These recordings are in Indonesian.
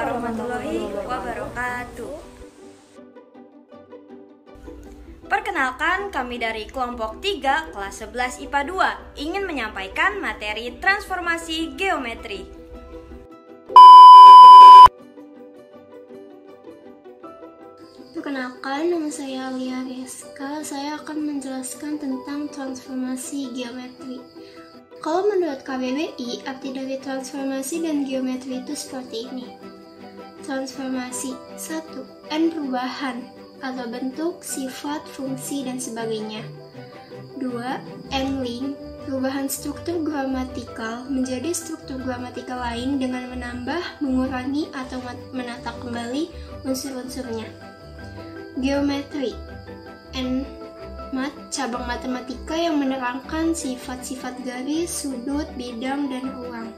warahmatullahi wabarakatuh. Perkenalkan, kami dari kelompok 3 kelas 11 IPA 2 ingin menyampaikan materi transformasi geometri. Perkenalkan, nama saya Alia Rizka. Saya akan menjelaskan tentang transformasi geometri. Kalau menurut KBBI, arti dari transformasi dan geometri itu seperti ini. Transformasi 1. N perubahan atau bentuk, sifat, fungsi, dan sebagainya. 2. N-link, perubahan struktur gramatikal menjadi struktur gramatikal lain dengan menambah, mengurangi, atau menata kembali unsur-unsurnya. Geometri N mat, cabang matematika yang menerangkan sifat-sifat garis, sudut, bidang, dan ruang.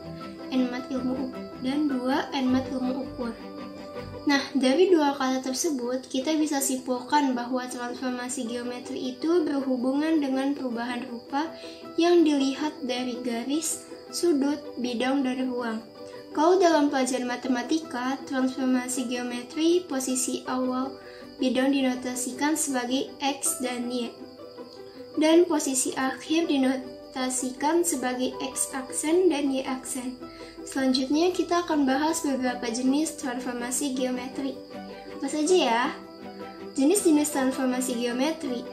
N-mat ilmu dan 2 N-mat ilmu ukur. Nah, dari dua kata tersebut, kita bisa simpulkan bahwa transformasi geometri itu berhubungan dengan perubahan rupa yang dilihat dari garis, sudut, bidang, dan ruang. Kalau dalam pelajaran matematika, transformasi geometri posisi awal bidang dinotasikan sebagai X dan Y, dan posisi akhir dinotasikan sebagai X aksen dan Y aksen. Selanjutnya kita akan bahas beberapa jenis transformasi geometri. Apa saja ya? Jenis-jenis transformasi geometri.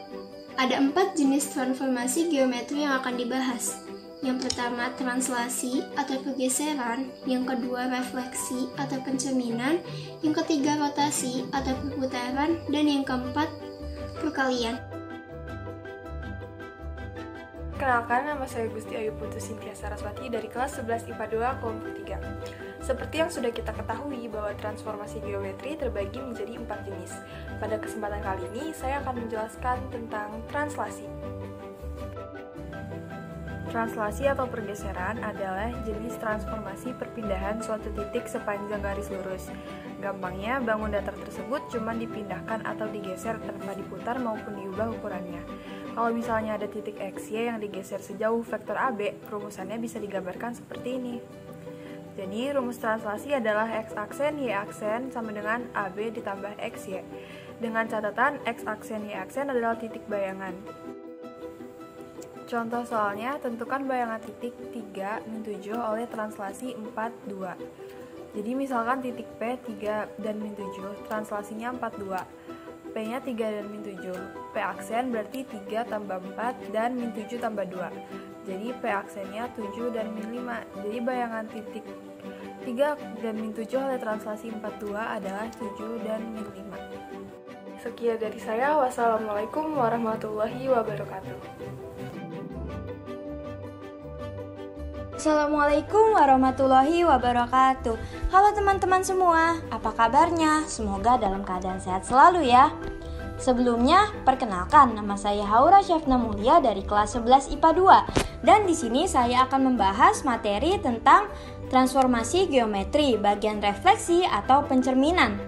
Ada 4 jenis transformasi geometri yang akan dibahas. Yang pertama translasi atau pergeseran, yang kedua refleksi atau pencerminan, yang ketiga rotasi atau perputaran, dan yang keempat perkalian. Kenalkan, nama saya Gusti Ayu Putu Sintia Saraswati dari kelas 11 IPA 2 kelompok 3. Seperti yang sudah kita ketahui bahwa transformasi geometri terbagi menjadi 4 jenis. Pada kesempatan kali ini, saya akan menjelaskan tentang translasi. Translasi atau pergeseran adalah jenis transformasi perpindahan suatu titik sepanjang garis lurus. Gampangnya, bangun datar tersebut cuma dipindahkan atau digeser tanpa diputar maupun diubah ukurannya. Kalau misalnya ada titik XY yang digeser sejauh vektor AB, rumusannya bisa digambarkan seperti ini. Jadi, rumus translasi adalah X aksen, Y aksen sama dengan AB ditambah XY. Dengan catatan, X aksen, Y aksen adalah titik bayangan. Contoh soalnya, tentukan bayangan titik 3, min 7 oleh translasi 4, 2. Jadi misalkan titik P 3 dan min 7, translasinya 4, 2. P-nya 3 dan min 7. P aksen berarti 3 tambah 4 dan min 7 tambah 2. Jadi P aksennya 7 dan min 5. Jadi bayangan titik 3 dan min 7 oleh translasi 4, 2 adalah 7 dan min 5. Sekian dari saya. Wassalamualaikum warahmatullahi wabarakatuh. Assalamualaikum warahmatullahi wabarakatuh. Halo teman-teman semua, apa kabarnya? Semoga dalam keadaan sehat selalu ya. Sebelumnya, perkenalkan, nama saya Haura Syafna Mulia dari kelas 11 IPA 2. Dan di sini saya akan membahas materi tentang transformasi geometri bagian refleksi atau pencerminan.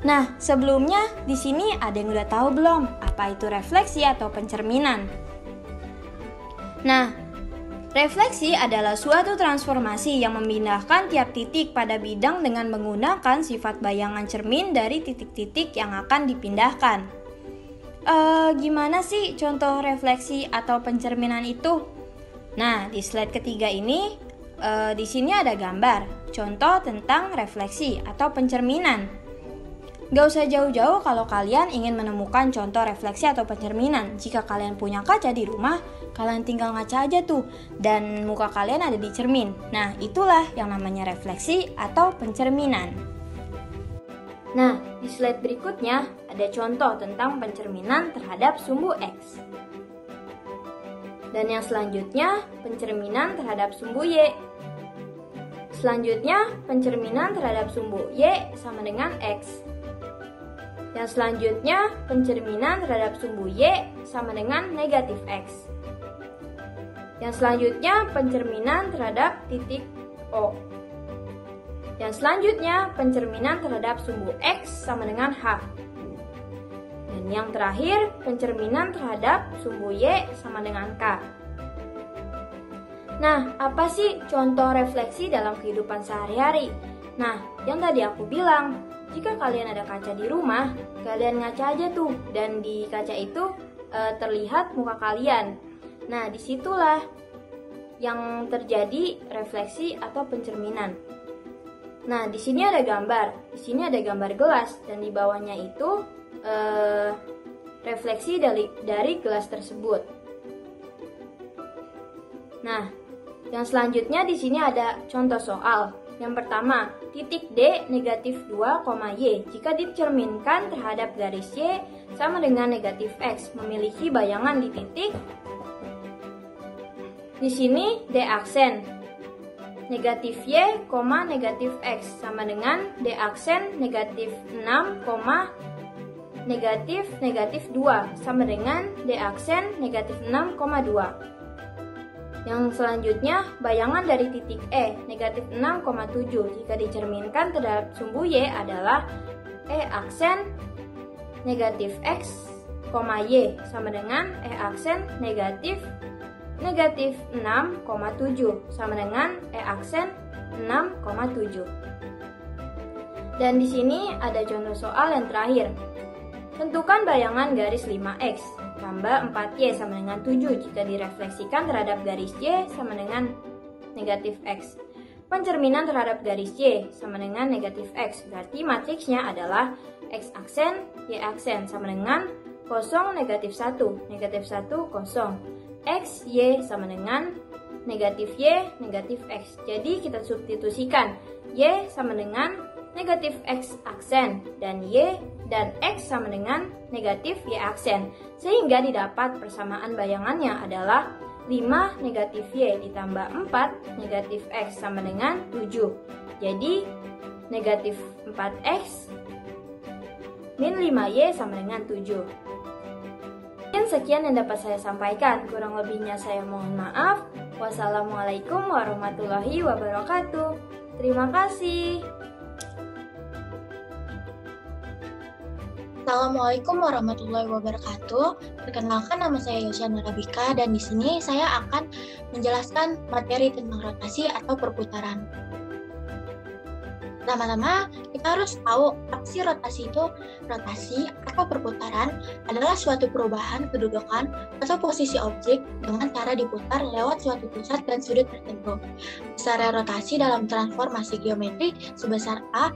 Nah, sebelumnya di sini ada yang udah tahu belum apa itu refleksi atau pencerminan? Nah, refleksi adalah suatu transformasi yang memindahkan tiap titik pada bidang dengan menggunakan sifat bayangan cermin dari titik-titik yang akan dipindahkan. Gimana sih contoh refleksi atau pencerminan itu? Nah, di slide ketiga ini, di sini ada gambar contoh tentang refleksi atau pencerminan. Gak usah jauh-jauh kalau kalian ingin menemukan contoh refleksi atau pencerminan. Jika kalian punya kaca di rumah, kalian tinggal ngaca aja tuh, dan muka kalian ada di cermin. Nah, itulah yang namanya refleksi atau pencerminan. Nah, di slide berikutnya ada contoh tentang pencerminan terhadap sumbu X. Dan yang selanjutnya, pencerminan terhadap sumbu Y. Selanjutnya, pencerminan terhadap sumbu Y sama dengan X. Yang selanjutnya, pencerminan terhadap sumbu Y sama dengan negatif X. Yang selanjutnya, pencerminan terhadap titik O. Yang selanjutnya, pencerminan terhadap sumbu X sama dengan H. Dan yang terakhir, pencerminan terhadap sumbu Y sama dengan K. Nah, apa sih contoh refleksi dalam kehidupan sehari-hari? Nah, yang tadi aku bilang, jika kalian ada kaca di rumah, kalian ngaca aja tuh, dan di kaca itu terlihat muka kalian. Nah, disitulah yang terjadi refleksi atau pencerminan. Nah, di sini ada gambar, di sini ada gambar gelas, dan di bawahnya itu refleksi dari gelas tersebut. Nah, yang selanjutnya di sini ada contoh soal. Yang pertama, titik D negatif 2, Y jika dicerminkan terhadap garis Y sama dengan negatif X memiliki bayangan di titik. Di sini D aksen negatif Y, negatif X sama dengan D aksen negatif 6, negatif 2 sama dengan D aksen negatif 6,2. Yang selanjutnya, bayangan dari titik E, negatif 6,7 jika dicerminkan terhadap sumbu Y adalah E aksen negatif X, Y sama dengan E aksen negatif 6,7 sama dengan E aksen 6,7. Dan di sini ada contoh soal yang terakhir. Tentukan bayangan garis 5X tambah 4Y sama dengan 7 jika direfleksikan terhadap garis Y sama dengan negatif X. Pencerminan terhadap garis Y sama dengan negatif X, berarti matriksnya adalah X aksen, Y aksen sama dengan 0, negatif 1, 0. X, Y sama dengan negatif Y, negatif X. Jadi kita substitusikan Y sama dengan negatif X aksen dan Y dan X sama dengan negatif Y aksen, sehingga didapat persamaan bayangannya adalah 5 negatif Y ditambah 4 negatif X sama dengan 7. Jadi negatif 4X min 5Y sama dengan 7. Sekian yang dapat saya sampaikan, kurang lebihnya saya mohon maaf. Wassalamualaikum warahmatullahi wabarakatuh. Terima kasih. Assalamualaikum warahmatullahi wabarakatuh. Perkenalkan, nama saya Yosyana Rabika dan di sini saya akan menjelaskan materi tentang rotasi atau perputaran. Pertama-tama, kita harus tahu apa sih rotasi itu. Rotasi atau perputaran adalah suatu perubahan kedudukan atau posisi objek dengan cara diputar lewat suatu pusat dan sudut tertentu. Besar rotasi dalam transformasi geometri sebesar A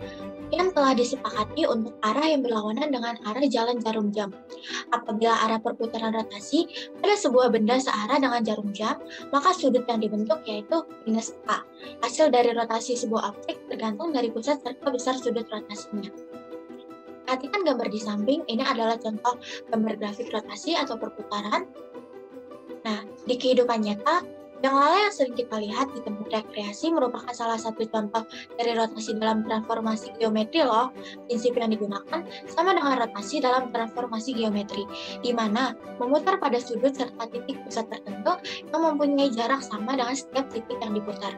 yang telah disepakati untuk arah yang berlawanan dengan arah jalan jarum jam. Apabila arah perputaran rotasi pada sebuah benda searah dengan jarum jam, maka sudut yang dibentuk yaitu minus A. Hasil dari rotasi sebuah objek tergantung dari pusat serta besar sudut rotasinya. Perhatikan gambar di samping, ini adalah contoh gambar grafik rotasi atau perputaran. Nah, di kehidupan nyata, yang lala yang sering kita lihat di tempat rekreasi merupakan salah satu contoh dari rotasi dalam transformasi geometri loh. Prinsip yang digunakan sama dengan rotasi dalam transformasi geometri, di mana memutar pada sudut serta titik pusat tertentu yang mempunyai jarak sama dengan setiap titik yang diputar.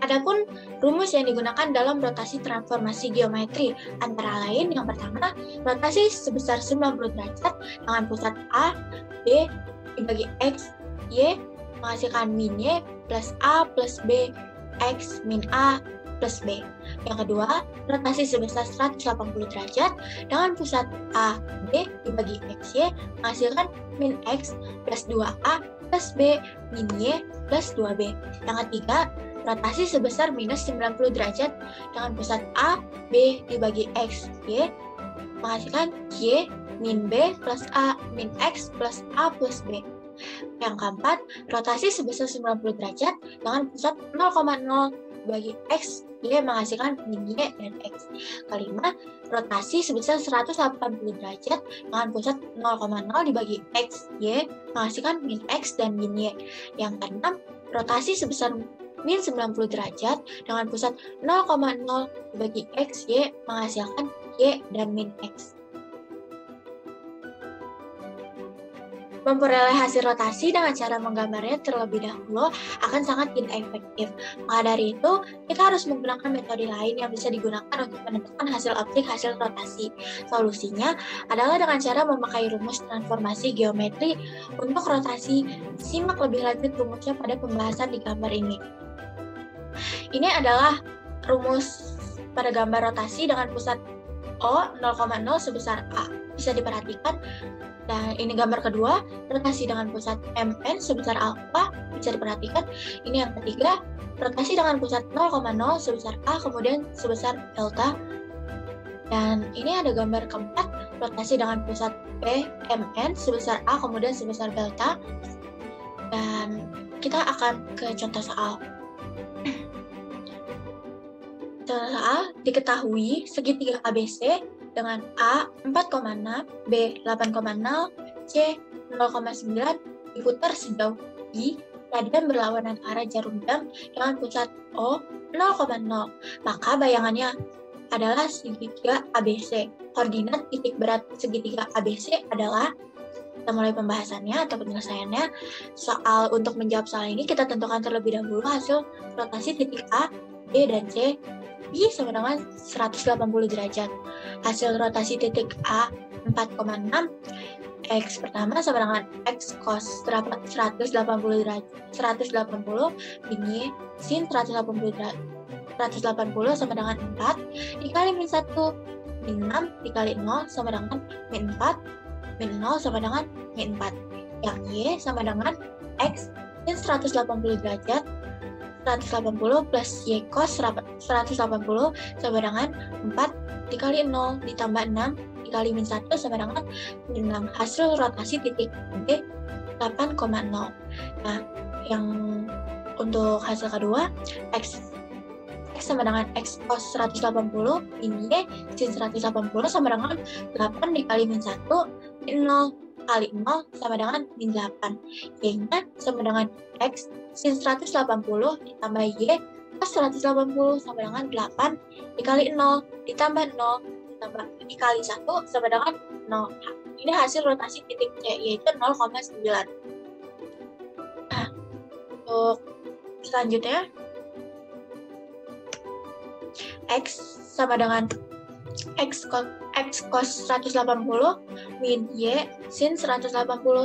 Adapun rumus yang digunakan dalam rotasi transformasi geometri antara lain yang pertama, rotasi sebesar 90 derajat dengan pusat A, B dibagi X, Y menghasilkan min Y plus A plus B X min A plus B. Yang kedua, rotasi sebesar 180 derajat dengan pusat A, B dibagi X, Y menghasilkan min X plus 2A plus B min Y plus 2B. Yang ketiga, rotasi sebesar minus 90 derajat dengan pusat A, B dibagi X, Y menghasilkan Y min B plus A min X plus A plus B. Yang keempat, rotasi sebesar 90 derajat dengan pusat 0,0 bagi X, Y menghasilkan min Y dan X. Kelima, rotasi sebesar 180 derajat dengan pusat 0,0 dibagi X, Y menghasilkan min X dan min Y. Yang keenam, rotasi sebesar min 90 derajat dengan pusat 0,0 dibagi X, Y menghasilkan Y dan min X. Memperoleh hasil rotasi dengan cara menggambarnya terlebih dahulu akan sangat tidak efektif. Maka dari itu, kita harus menggunakan metode lain yang bisa digunakan untuk menentukan hasil objek hasil rotasi. Solusinya adalah dengan cara memakai rumus transformasi geometri untuk rotasi. Simak lebih lanjut rumusnya pada pembahasan di gambar ini. Ini adalah rumus pada gambar rotasi dengan pusat O 0,0 sebesar A. Bisa diperhatikan. Dan ini gambar kedua, rotasi dengan pusat MN sebesar alfa. Bisa diperhatikan. Ini yang ketiga, rotasi dengan pusat 0,0 sebesar A, kemudian sebesar delta. Dan ini ada gambar keempat, rotasi dengan pusat P, MN sebesar A, kemudian sebesar delta. Dan kita akan ke contoh soal. Contoh soal, diketahui segitiga ABC dengan A 4,6, B 8,0, C 0,9 diputar sejauh I radian berlawanan arah jarum jam dengan pusat O 0,0. Maka bayangannya adalah segitiga ABC. Koordinat titik berat segitiga ABC adalah, kita mulai pembahasannya atau penyelesaiannya. Soal untuk menjawab soal ini kita tentukan terlebih dahulu hasil rotasi titik A, B, dan C. I sama dengan 180 derajat. Hasil rotasi titik A 4,6, X pertama sama dengan X cos 180 derajat, 180 ini sin 180 derajat, 180 sama dengan 4 dikali min 1 min 6 dikali 0 sama dengan min 4 min 0 sama dengan min 4. Yang Y sama dengan X sin 180 derajat 180 plus Y cos 180 sama dengan 4 dikali 0 ditambah 6 dikali min 1 sama dengan min 6. Hasil rotasi titik B 8,0. Nah, yang untuk hasil kedua, X sama dengan X cos 180 min Y sin 180 sama dengan 8 dikali min 1 min 0 kali 0 sama dengan min 8. Y-nya sama dengan X sin 180 ditambah Y cos 180 sama dengan 8 dikali 0 ditambah 0 ditambah dikali 1 sama dengan 0. Ini hasil rotasi titik C, yaitu 0,9. Nah, untuk selanjutnya, X sama dengan X cos 180 min Y sin 180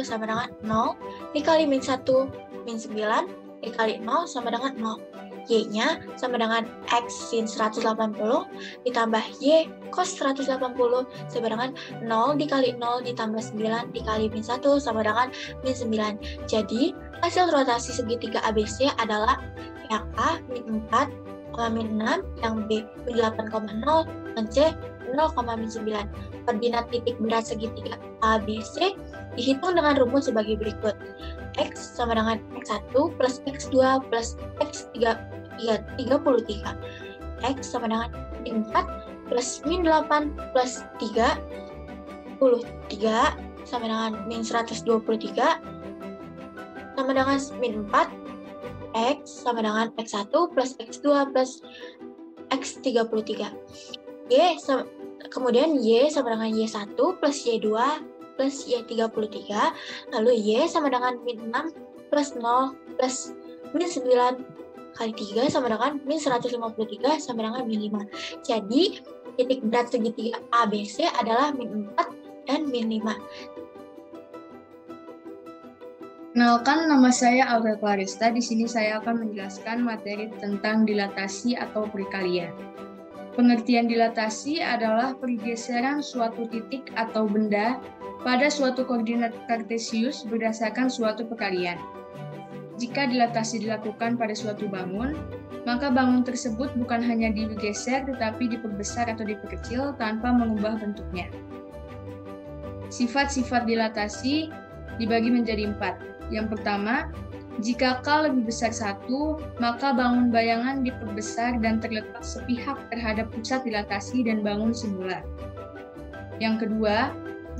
sama dengan 0 dikali min 1 min 9 dikali 0 sama dengan 0. Y-nya sama dengan X sin 180 ditambah Y cos 180 sama dengan 0 dikali 0 ditambah 9 dikali min 1 sama dengan min 9. Jadi, hasil rotasi segitiga ABC adalah yang A min 4, min 6, yang B min 8,0, dan C 0,9. Koordinat titik berat segitiga ABC dihitung dengan rumus sebagai berikut. X sama dengan X1 plus X2 plus X33. X sama dengan min 4 plus min 8 plus 33 sama dengan min 123 sama dengan min 4. X sama dengan X1 plus X2 plus X33. Kemudian Y sama dengan Y1 plus Y2 plus Y33. Lalu Y sama dengan min 6 plus 0 plus min 9 kali 3 sama dengan min 153 sama dengan min 5. Jadi, titik berat segitiga ABC adalah min 4 dan min 5. Kenalkan, nama saya Aurel Clarista. Di sini saya akan menjelaskan materi tentang dilatasi atau perkalian. Pengertian dilatasi adalah pergeseran suatu titik atau benda pada suatu koordinat kartesius berdasarkan suatu perkalian. Jika dilatasi dilakukan pada suatu bangun, maka bangun tersebut bukan hanya digeser tetapi diperbesar atau diperkecil tanpa mengubah bentuknya. Sifat-sifat dilatasi dibagi menjadi 4. Yang pertama, jika K lebih besar 1, maka bangun bayangan diperbesar dan terletak sepihak terhadap pusat dilatasi dan bangun semula. Yang kedua,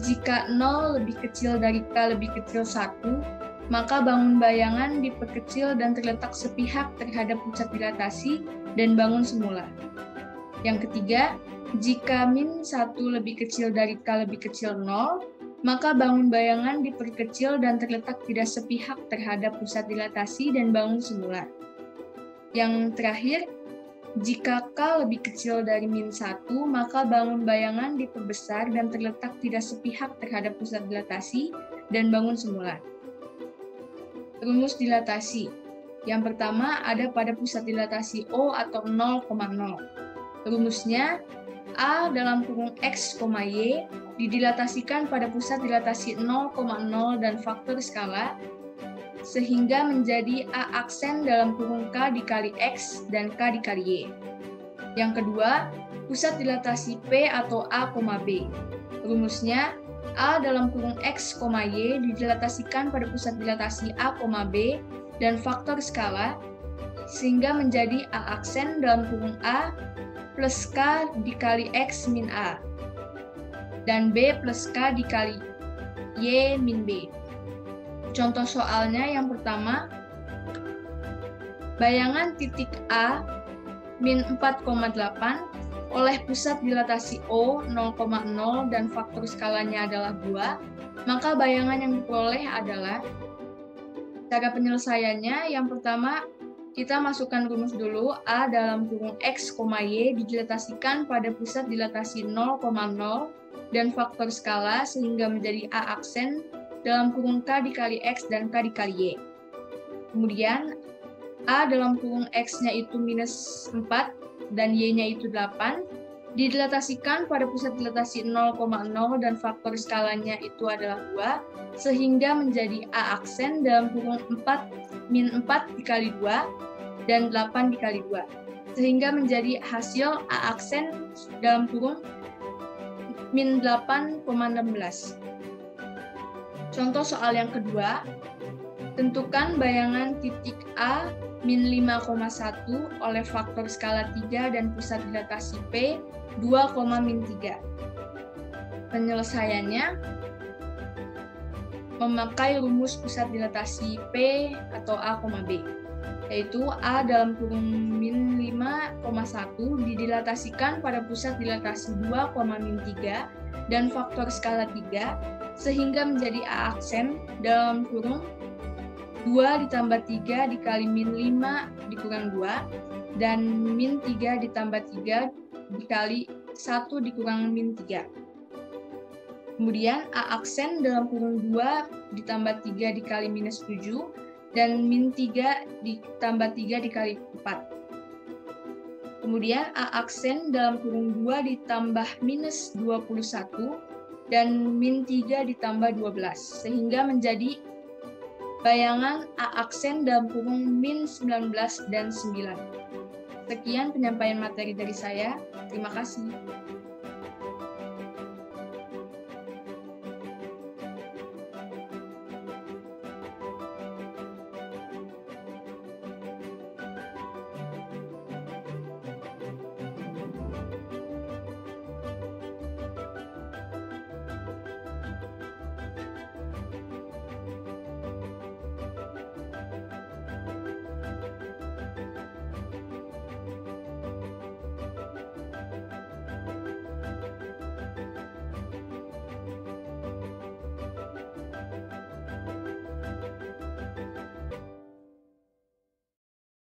jika 0 lebih kecil dari K lebih kecil 1, maka bangun bayangan diperkecil dan terletak sepihak terhadap pusat dilatasi dan bangun semula. Yang ketiga, jika min 1 lebih kecil dari K lebih kecil 0, maka bangun bayangan diperkecil dan terletak tidak sepihak terhadap pusat dilatasi dan bangun semula. Yang terakhir, jika K lebih kecil dari min 1, maka bangun bayangan diperbesar dan terletak tidak sepihak terhadap pusat dilatasi dan bangun semula. Rumus dilatasi. Yang pertama ada pada pusat dilatasi O atau 0,0. Rumusnya, A dalam kurung X, Y didilatasikan pada pusat dilatasi 0,0 dan faktor skala, sehingga menjadi A aksen dalam kurung K dikali X dan K dikali Y. Yang kedua, pusat dilatasi P atau A, B. Rumusnya, A dalam kurung X, Y didilatasikan pada pusat dilatasi A, B dan faktor skala, sehingga menjadi A aksen dalam kurung A plus K dikali X min A, dan B plus K dikali Y min B. Contoh soalnya yang pertama, bayangan titik A min 4,8 oleh pusat dilatasi O 0,0 dan faktor skalanya adalah 2, maka bayangan yang diperoleh adalah, cara penyelesaiannya yang pertama, kita masukkan rumus dulu. A dalam kurung X, Y didilatasikan pada pusat dilatasi 0,0 dan faktor skala sehingga menjadi A aksen dalam kurung K dikali X dan K dikali Y. Kemudian A dalam kurung X-nya itu minus 4 dan Y-nya itu 8, didilatasikan pada pusat dilatasi 0,0 dan faktor skalanya itu adalah 2, sehingga menjadi A aksen dalam kurung 4 min 4 dikali 2 dan 8 dikali 2, sehingga menjadi hasil A aksen dalam kurung min 8,16. Contoh soal yang kedua, tentukan bayangan titik A min 5,1 oleh faktor skala 3 dan pusat dilatasi P 2,-3. Penyelesaiannya memakai rumus pusat dilatasi P atau A, B, yaitu A dalam kurung min 5,1 didilatasikan pada pusat dilatasi 2,-3 dan faktor skala 3, sehingga menjadi A aksen dalam kurung 2 ditambah 3 dikali min 5 dikurang 2, dan min 3 ditambah 3 dikali 1 dikurang min 3. Kemudian A aksen dalam kurung 2 ditambah 3 dikali minus 7, dan min 3 ditambah 3 dikali 4. Kemudian A aksen dalam kurung 2 ditambah minus 21, dan min 3 ditambah 12, sehingga menjadi bayangan A aksen dalam kurung min 19 dan 9. Sekian penyampaian materi dari saya. Terima kasih.